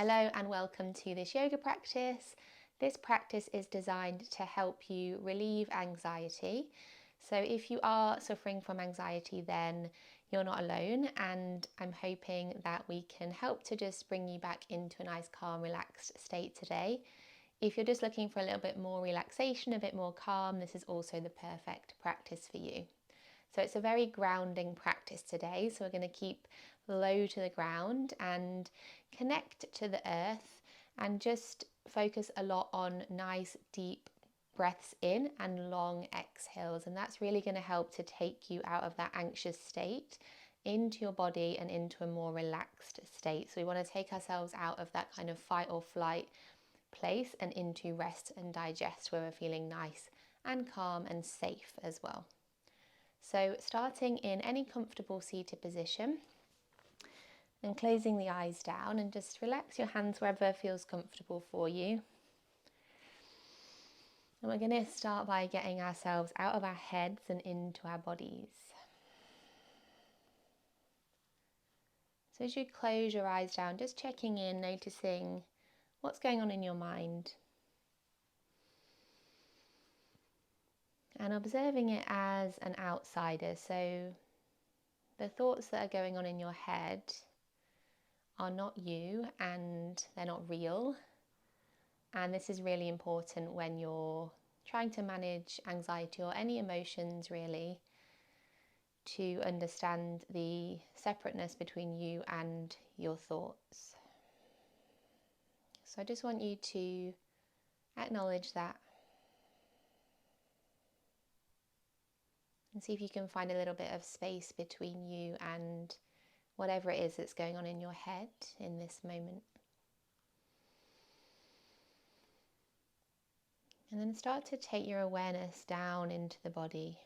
Hello and welcome to this yoga practice. This practice is designed to help you relieve anxiety. So if you are suffering from anxiety, then you're not alone, and I'm hoping that we can help to just bring you back into a nice, calm, relaxed state today. If you're just looking for a little bit more relaxation, a bit more calm, this is also the perfect practice for you. So it's a very grounding practice today. So we're going to keep low to the ground and connect to the earth and just focus a lot on nice deep breaths in and long exhales. And that's really going to help to take you out of that anxious state into your body and into a more relaxed state. So we want to take ourselves out of that kind of fight or flight place and into rest and digest, where we're feeling nice and calm and safe as well. So starting in any comfortable seated position and closing the eyes down, and just relax your hands wherever feels comfortable for you. And we're going to start by getting ourselves out of our heads and into our bodies. So as you close your eyes down, just checking in, noticing what's going on in your mind. And observing it as an outsider. So the thoughts that are going on in your head are not you, and they're not real. And this is really important when you're trying to manage anxiety or any emotions, really, to understand the separateness between you and your thoughts. So I just want you to acknowledge that and see if you can find a little bit of space between you and whatever it is that's going on in your head in this moment. And then start to take your awareness down into the body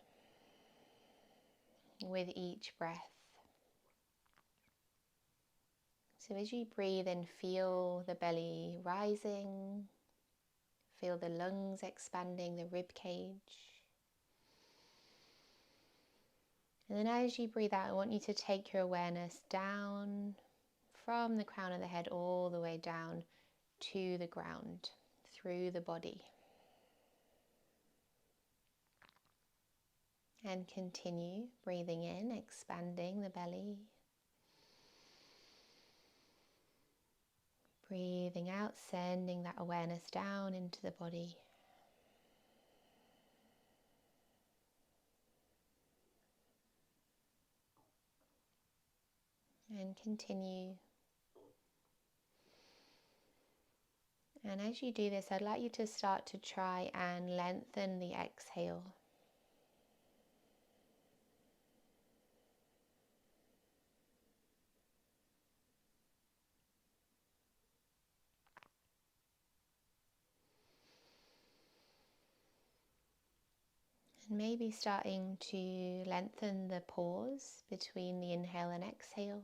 with each breath. So as you breathe in, feel the belly rising, feel the lungs expanding, the rib cage. And then as you breathe out, I want you to take your awareness down from the crown of the head all the way down to the ground, through the body. And continue breathing in, expanding the belly. Breathing out, sending that awareness down into the body. And continue. And as you do this, I'd like you to start to try and lengthen the exhale. And maybe starting to lengthen the pause between the inhale and exhale.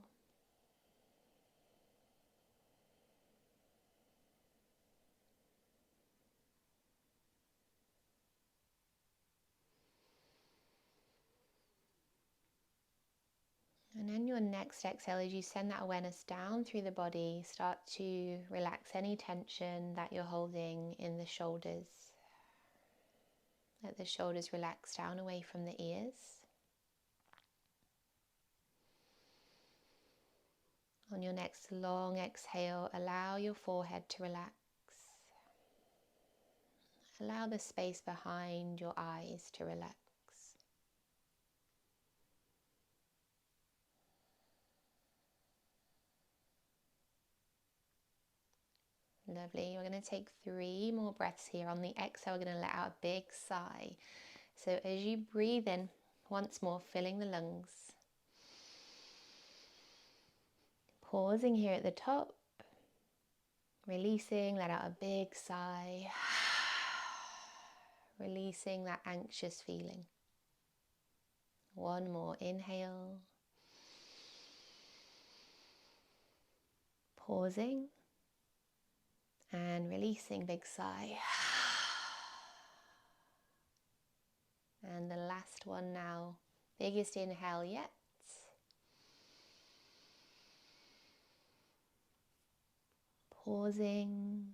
And on your next exhale, as you send that awareness down through the body, start to relax any tension that you're holding in the shoulders. Let the shoulders relax down away from the ears. On your next long exhale, allow your forehead to relax. Allow the space behind your eyes to relax. Lovely. We're going to take 3 more breaths here. On the exhale, we're going to let out a big sigh. So as you breathe in, once more, filling the lungs. Pausing here at the top. Releasing, let out a big sigh. Releasing that anxious feeling. One more inhale. Pausing. And releasing, big sigh. And the last one now. Biggest inhale yet. Pausing,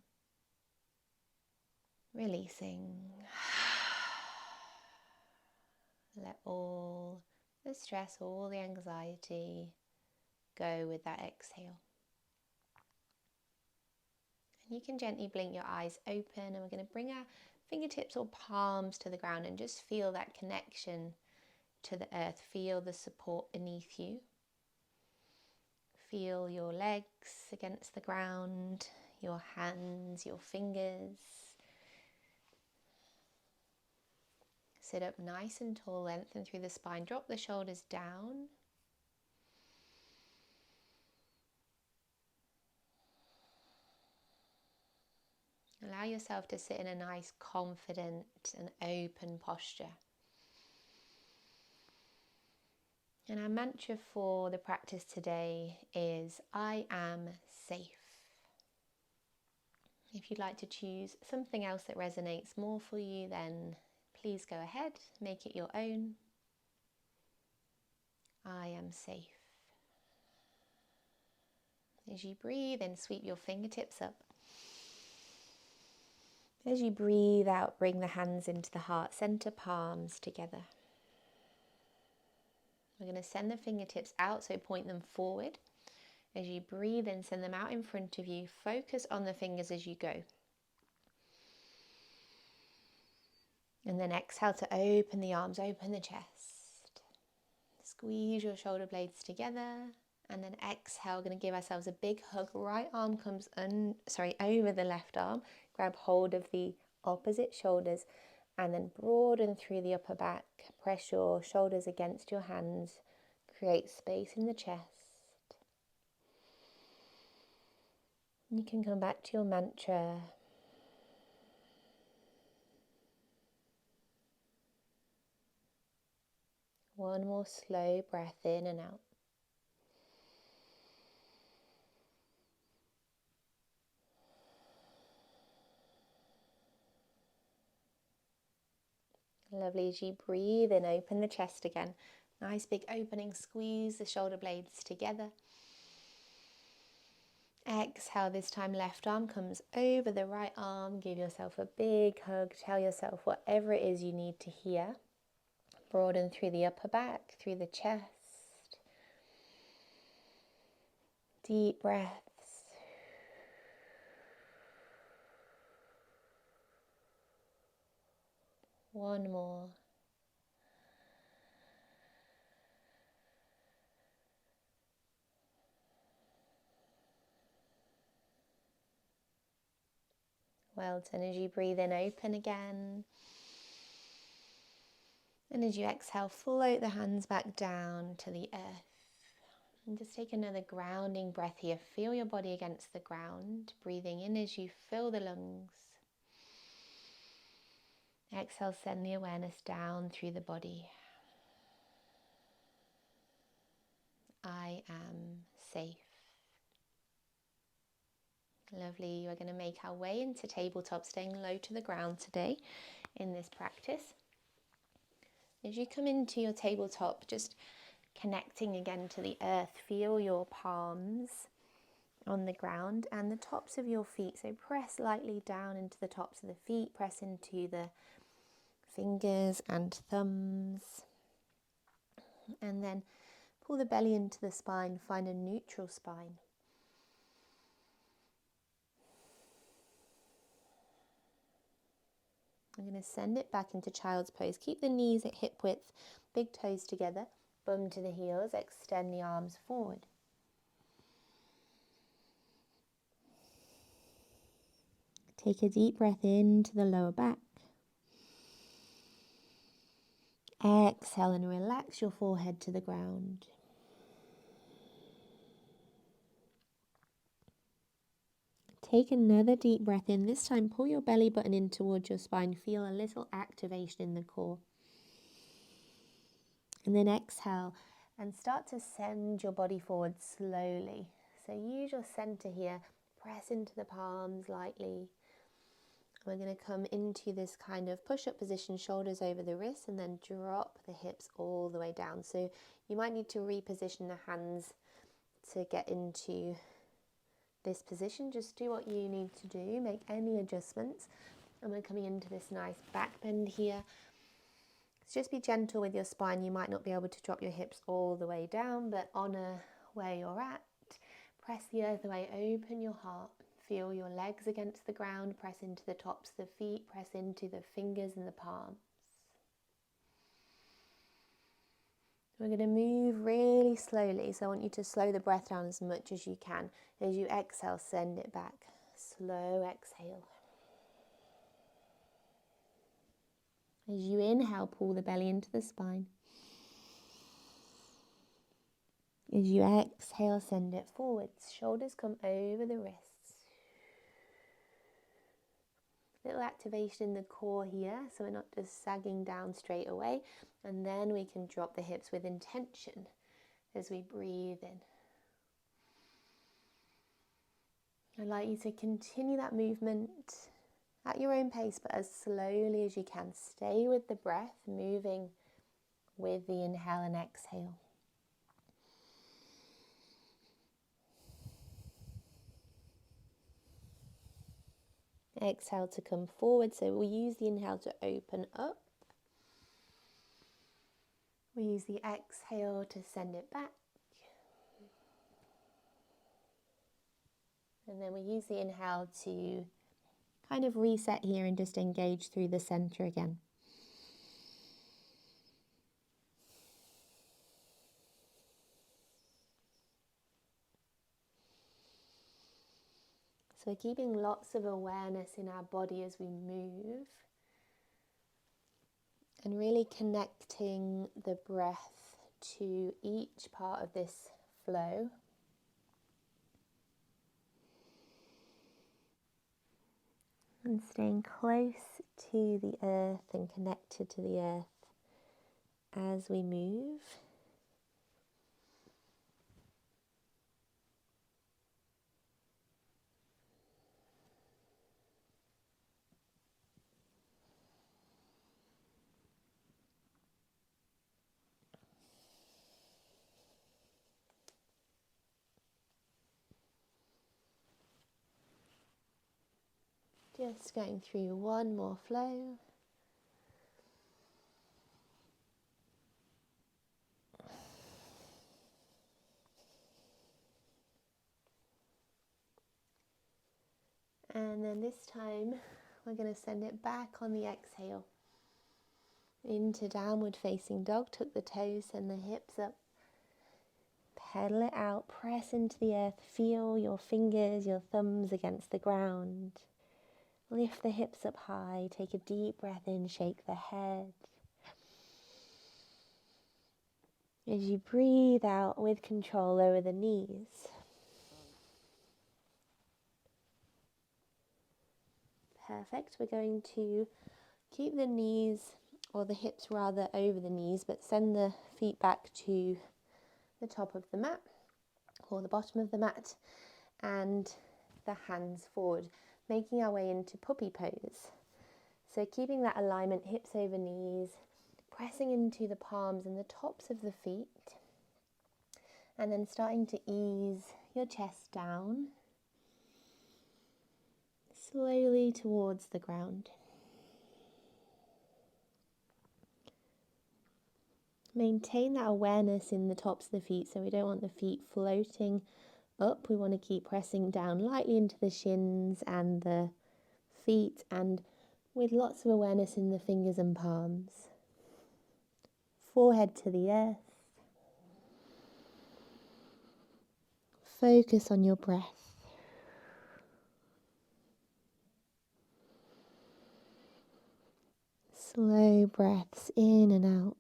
releasing. Let all the stress, all the anxiety go with that exhale. And you can gently blink your eyes open, and we're going to bring our fingertips or palms to the ground and just feel that connection to the earth. Feel the support beneath you. Feel your legs against the ground, your hands, your fingers. Sit up nice and tall, lengthen through the spine, drop the shoulders down. Allow yourself to sit in a nice, confident and open posture. And our mantra for the practice today is, I am safe. If you'd like to choose something else that resonates more for you, then please go ahead, make it your own. I am safe. As you breathe in, sweep your fingertips up. As you breathe out, bring the hands into the heart center, palms together. We're going to send the fingertips out, so point them forward. As you breathe in, send them out in front of you. Focus on the fingers as you go. And then exhale to open the arms, open the chest. Squeeze your shoulder blades together. And then exhale, going to give ourselves a big hug. Right arm comes over the left arm. Grab hold of the opposite shoulders and then broaden through the upper back. Press your shoulders against your hands. Create space in the chest. You can come back to your mantra. One more slow breath in and out. Lovely. As you breathe in, open the chest again. Nice big opening, squeeze the shoulder blades together. Exhale, this time left arm comes over the right arm. Give yourself a big hug. Tell yourself whatever it is you need to hear. Broaden through the upper back, through the chest. Deep breaths. One more. Well done. As you breathe in, open again. And as you exhale, float the hands back down to the earth. And just take another grounding breath here. Feel your body against the ground. Breathing in as you fill the lungs. Exhale, send the awareness down through the body. I am safe. Lovely. We're going to make our way into tabletop, staying low to the ground today in this practice. As you come into your tabletop, just connecting again to the earth, feel your palms on the ground and the tops of your feet. So press lightly down into the tops of the feet, press into the fingers and thumbs, and then pull the belly into the spine, find a neutral spine. I'm going to send it back into child's pose. Keep the knees at hip width, big toes together, bum to the heels, extend the arms forward. Take a deep breath into the lower back. Exhale and relax your forehead to the ground. Take another deep breath in. This time pull your belly button in towards your spine. Feel a little activation in the core. And then exhale and start to send your body forward slowly. So use your center here. Press into the palms lightly. We're going to come into this kind of push-up position, shoulders over the wrists, and then drop the hips all the way down. So you might need to reposition the hands to get into this position. Just do what you need to do, make any adjustments. And we're coming into this nice back bend here. So just be gentle with your spine. You might not be able to drop your hips all the way down, but honour where you're at. Press the earth away, open your heart. Feel your legs against the ground, press into the tops of the feet, press into the fingers and the palms. We're going to move really slowly, so I want you to slow the breath down as much as you can. As you exhale, send it back. Slow exhale. As you inhale, pull the belly into the spine. As you exhale, send it forwards. Shoulders come over the wrists. Little activation in the core here, so we're not just sagging down straight away. And then we can drop the hips with intention as we breathe in. I'd like you to continue that movement at your own pace, but as slowly as you can. Stay with the breath, moving with the inhale and exhale. Exhale to come forward, so we'll use the inhale to open up. We use the exhale to send it back. And then we use the inhale to kind of reset here and just engage through the center again. So we're keeping lots of awareness in our body as we move and really connecting the breath to each part of this flow. And staying close to the earth and connected to the earth as we move. Just going through one more flow. And then this time we're going to send it back on the exhale into downward facing dog. Tuck the toes and the hips up. Pedal it out, press into the earth, feel your fingers, your thumbs against the ground. Lift the hips up high, take a deep breath in, shake the head. As you breathe out with control, lower the knees. Perfect. We're going to keep the knees, or the hips rather, over the knees, but send the feet back to the top of the mat, or the bottom of the mat, and the hands forward, making our way into puppy pose. So keeping that alignment, hips over knees, pressing into the palms and the tops of the feet, and then starting to ease your chest down slowly towards the ground. Maintain that awareness in the tops of the feet, so we don't want the feet floating up. We want to keep pressing down lightly into the shins and the feet, and with lots of awareness in the fingers and palms. Forehead to the earth. Focus on your breath. Slow breaths in and out.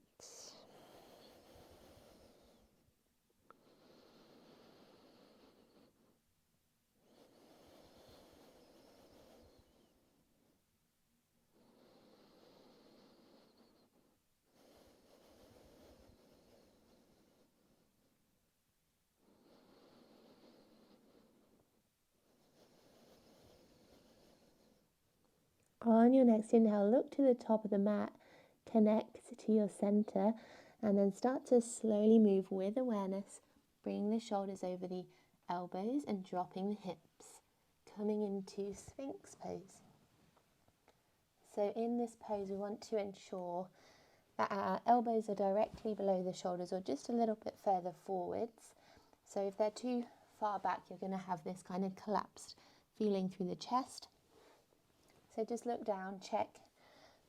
On your next inhale, look to the top of the mat, connect to your center, and then start to slowly move with awareness, bringing the shoulders over the elbows and dropping the hips. coming into Sphinx pose. So in this pose, we want to ensure that our elbows are directly below the shoulders or just a little bit further forwards. So if they're too far back, you're going to have this kind of collapsed feeling through the chest. So just look down, check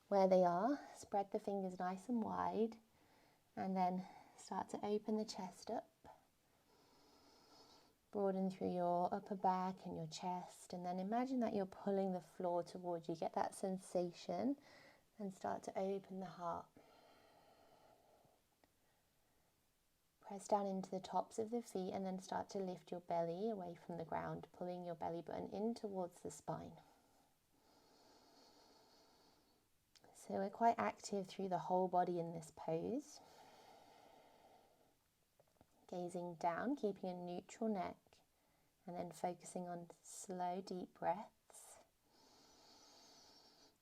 where they are, spread the fingers nice and wide, and then start to open the chest up. Broaden through your upper back and your chest, and then imagine that you're pulling the floor towards you. Get that sensation and start to open the heart. Press down into the tops of the feet and then start to lift your belly away from the ground, pulling your belly button in towards the spine. So we're quite active through the whole body in this pose. Gazing down, keeping a neutral neck, and then focusing on slow, deep breaths.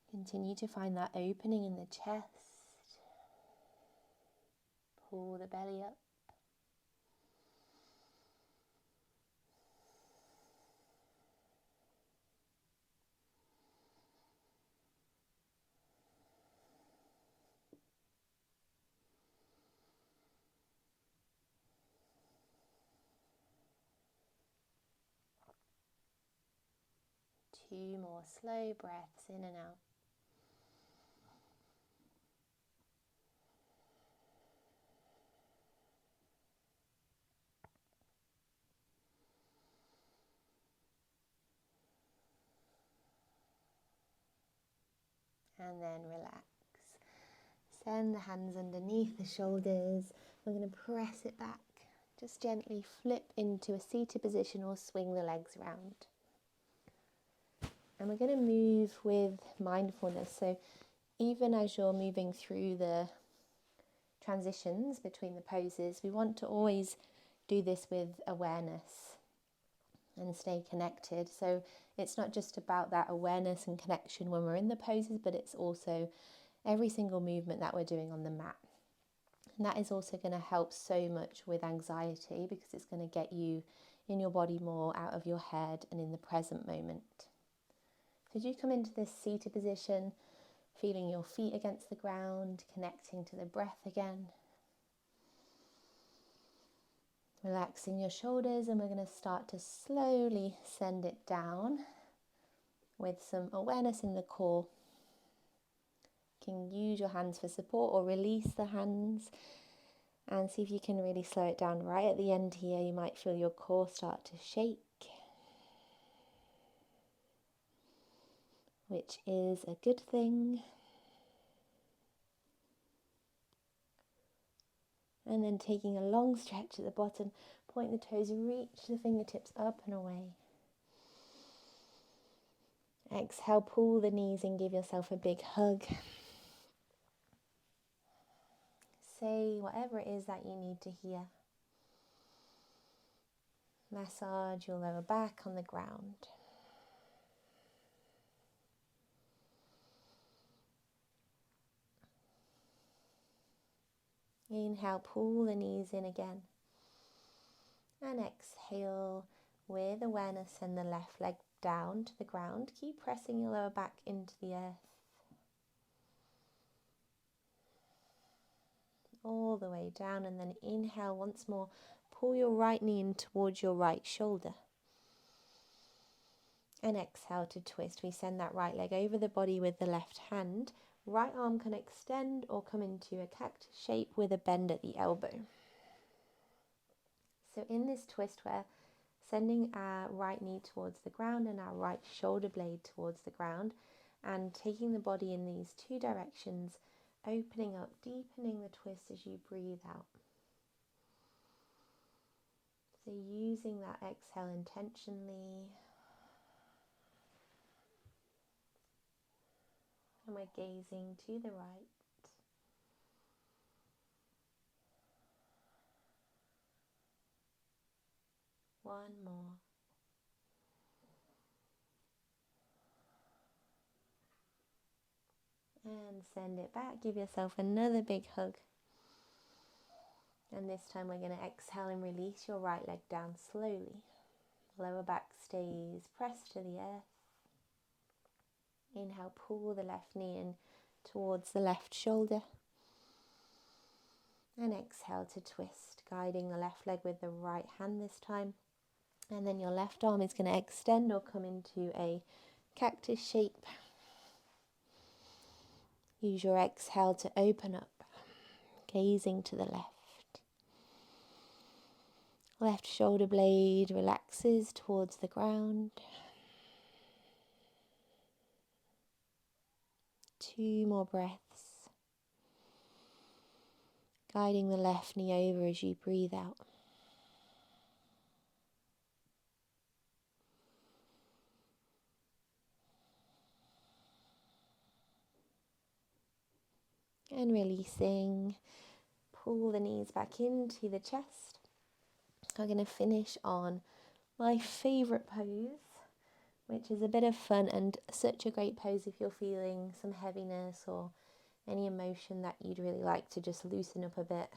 Continue to find that opening in the chest. Pull the belly up. Two more slow breaths in and out. And then relax. Send the hands underneath the shoulders. We're going to press it back. Just gently flip into a seated position or swing the legs around. And we're going to move with mindfulness. So even as you're moving through the transitions between the poses, we want to always do this with awareness and stay connected. So it's not just about that awareness and connection when we're in the poses, but it's also every single movement that we're doing on the mat. And that is also going to help so much with anxiety, because it's going to get you in your body more, out of your head and in the present moment. So as you come into this seated position, feeling your feet against the ground, connecting to the breath again. Relaxing your shoulders, and we're going to start to slowly send it down with some awareness in the core. You can use your hands for support or release the hands, and see if you can really slow it down. Right at the end here, you might feel your core start to shake, which is a good thing. And then taking a long stretch at the bottom, point the toes, reach the fingertips up and away. Exhale, pull the knees and give yourself a big hug. Say whatever it is that you need to hear. Massage your lower back on the ground. Inhale, pull the knees in again. And exhale with awareness, send the left leg down to the ground. Keep pressing your lower back into the earth. All the way down, and then inhale once more. Pull your right knee in towards your right shoulder. And exhale to twist. We send that right leg over the body with the left hand. Right arm can extend or come into a cactus shape with a bend at the elbow. So in this twist, we're sending our right knee towards the ground and our right shoulder blade towards the ground, and taking the body in these two directions, opening up, deepening the twist as you breathe out. So using that exhale intentionally. And we're gazing to the right. One more. And send it back. Give yourself another big hug. And this time we're going to exhale and release your right leg down slowly. Lower back stays pressed to the earth. Inhale, pull the left knee in towards the left shoulder. And exhale to twist, guiding the left leg with the right hand this time. And then your left arm is going to extend or come into a cactus shape. Use your exhale to open up, gazing to the left. Left shoulder blade relaxes towards the ground. 2 more breaths. Guiding the left knee over as you breathe out. And releasing. Pull the knees back into the chest. I'm going to finish on my favourite pose, which is a bit of fun and such a great pose if you're feeling some heaviness or any emotion that you'd really like to just loosen up a bit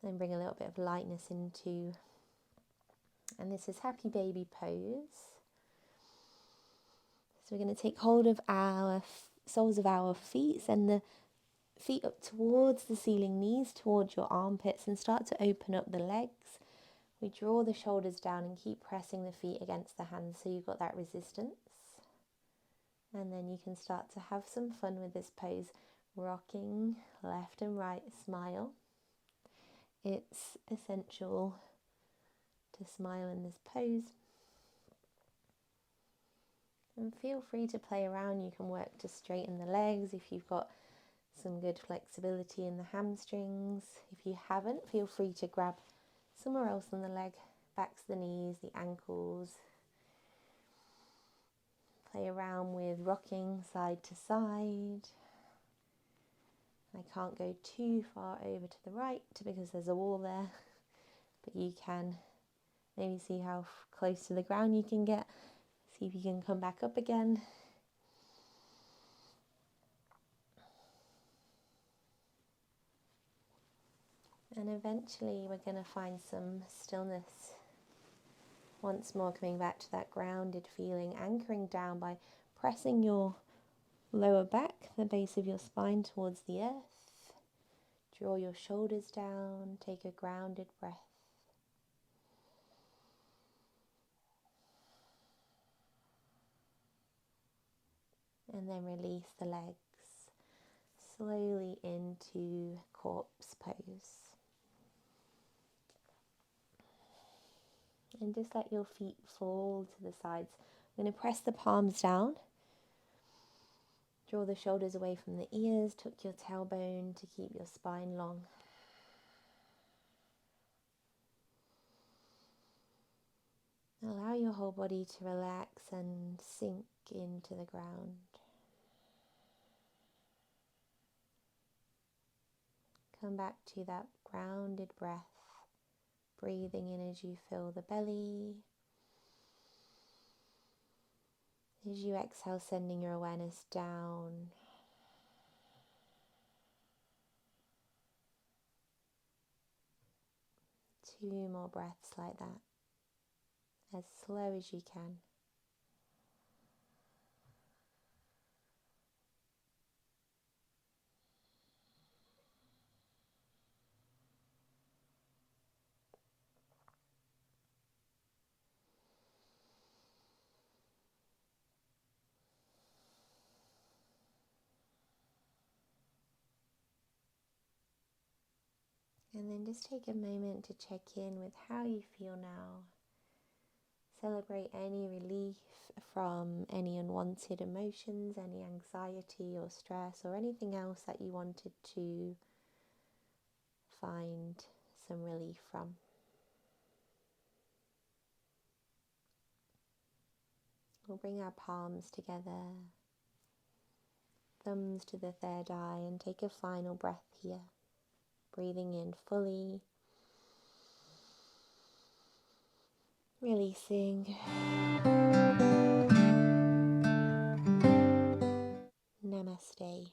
and bring a little bit of lightness into. And this is happy baby pose. So we're going to take hold of our soles of our feet, send the feet up towards the ceiling, knees towards your armpits, and start to open up the legs. We draw the shoulders down and keep pressing the feet against the hands so you've got that resistance. And then you can start to have some fun with this pose, rocking left and right, smile. It's essential to smile in this pose. And feel free to play around. You can work to straighten the legs if you've got some good flexibility in the hamstrings. If you haven't, feel free to grab somewhere else on the leg, backs the knees, the ankles. Play around with rocking side to side. I can't go too far over to the right because there's a wall there, but you can maybe see how close to the ground you can get. See if you can come back up again. And eventually we're going to find some stillness. Once more coming back to that grounded feeling, anchoring down by pressing your lower back, the base of your spine towards the earth. Draw your shoulders down, take a grounded breath. And then release the legs slowly into corpse pose. And just let your feet fall to the sides. I'm going to press the palms down. Draw the shoulders away from the ears, tuck your tailbone to keep your spine long. Allow your whole body to relax and sink into the ground. Come back to that grounded breath, breathing in as you fill the belly. As you exhale, sending your awareness down. Two more breaths like that, as slow as you can. And then just take a moment to check in with how you feel now. Celebrate any relief from any unwanted emotions, any anxiety or stress or anything else that you wanted to find some relief from. We'll bring our palms together, thumbs to the third eye, and take a final breath here. Breathing in fully, releasing. Namaste.